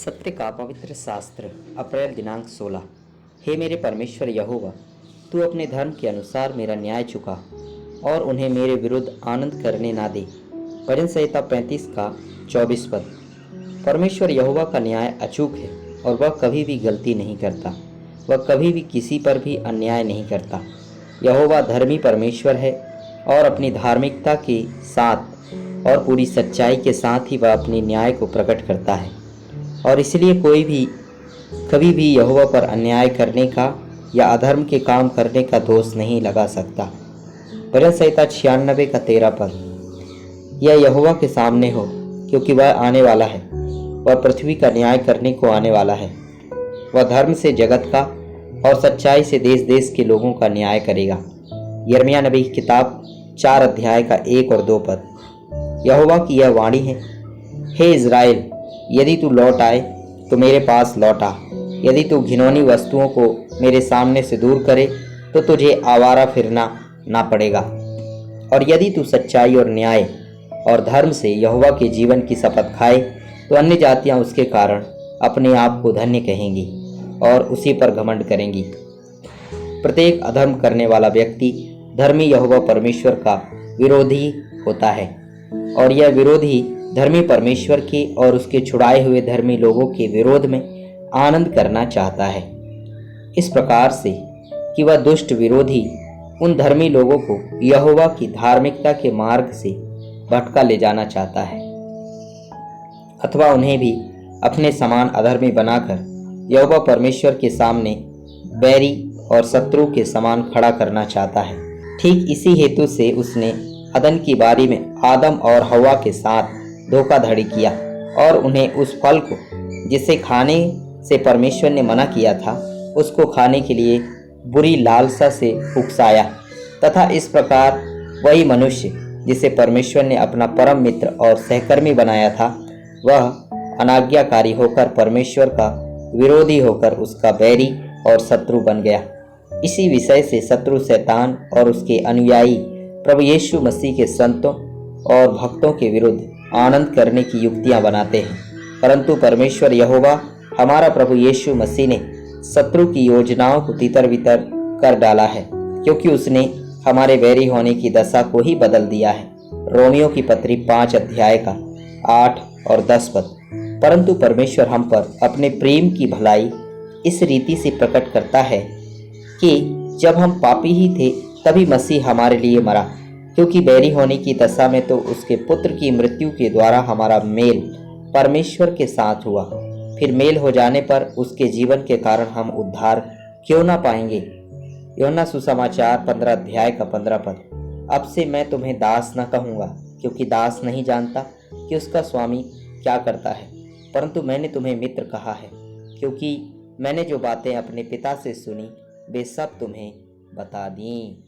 सत्य का पवित्र शास्त्र अप्रैल दिनांक 16। हे मेरे परमेश्वर यहोवा, तू अपने धर्म के अनुसार मेरा न्याय चुका और उन्हें मेरे विरुद्ध आनंद करने ना दे। भजन संहिता 35 का 24 पद। परमेश्वर यहोवा का न्याय अचूक है और वह कभी भी गलती नहीं करता। वह कभी भी किसी पर भी अन्याय नहीं करता। यहोवा धर्मी परमेश्वर है और अपनी धार्मिकता के साथ और पूरी सच्चाई के साथ ही वह अपने न्याय को प्रकट करता है, और इसलिए कोई भी कभी भी यहोवा पर अन्याय करने का या अधर्म के काम करने का दोष नहीं लगा सकता। भजन संहिता 96 का 13 पद। यह यहोवा के सामने हो, क्योंकि वह आने वाला है। वह पृथ्वी का न्याय करने को आने वाला है। वह धर्म से जगत का और सच्चाई से देश देश के लोगों का न्याय करेगा। यिर्मयाह नबी की किताब 4 अध्याय का 1 और 2 पद। यहोवा की यह वाणी है, हे इज़राइल, यदि तू लौट आए तो मेरे पास लौट आ। यदि तू घिनौनी वस्तुओं को मेरे सामने से दूर करे तो तुझे आवारा फिरना ना पड़ेगा। और यदि तू सच्चाई और न्याय और धर्म से यहोवा के जीवन की शपथ खाए तो अन्य जातियां उसके कारण अपने आप को धन्य कहेंगी और उसी पर घमंड करेंगी। प्रत्येक अधर्म करने वाला व्यक्ति धर्मी यहोवा परमेश्वर का विरोधी होता है, और यह विरोधी धर्मी परमेश्वर के और उसके छुड़ाए हुए धर्मी लोगों के विरोध में आनंद करना चाहता है, इस प्रकार से कि वह दुष्ट विरोधी उन धर्मी लोगों को यहोवा की धार्मिकता के मार्ग से भटका ले जाना चाहता है, अथवा उन्हें भी अपने समान अधर्मी बनाकर यहोवा परमेश्वर के सामने बैरी और शत्रु के समान खड़ा करना चाहता है। ठीक इसी हेतु से उसने अदन की बारी में आदम और हव्वा के साथ धोखाधड़ी किया और उन्हें उस फल को, जिसे खाने से परमेश्वर ने मना किया था, उसको खाने के लिए बुरी लालसा से उकसाया, तथा इस प्रकार वही मनुष्य जिसे परमेश्वर ने अपना परम मित्र और सहकर्मी बनाया था, वह अनाज्ञाकारी होकर परमेश्वर का विरोधी होकर उसका बैरी और शत्रु बन गया। इसी विषय से शत्रु शैतान और उसके अनुयायी प्रभु यीशु मसीह के संतों और भक्तों के विरुद्ध आनंद करने की युक्तियां बनाते हैं, परंतु परमेश्वर यहोवा हमारा प्रभु यीशु मसीह ने शत्रु की योजनाओं को तितर बितर कर डाला है, क्योंकि उसने हमारे बैरी होने की दशा को ही बदल दिया है। रोमियो की पत्री 5 अध्याय का 8 और 10 पद। परंतु परमेश्वर हम पर अपने प्रेम की भलाई इस रीति से प्रकट करता है कि जब हम पापी ही थे तभी मसीह हमारे लिए मरा, क्योंकि बैरी होने की दशा में तो उसके पुत्र की मृत्यु के द्वारा हमारा मेल परमेश्वर के साथ हुआ, फिर मेल हो जाने पर उसके जीवन के कारण हम उद्धार क्यों ना पाएंगे। यूहन्ना सुसमाचार 15 अध्याय का 15 पद। अब से मैं तुम्हें दास न कहूँगा, क्योंकि दास नहीं जानता कि उसका स्वामी क्या करता है, परंतु मैंने तुम्हें मित्र कहा है, क्योंकि मैंने जो बातें अपने पिता से सुनी वे सब तुम्हें बता दी।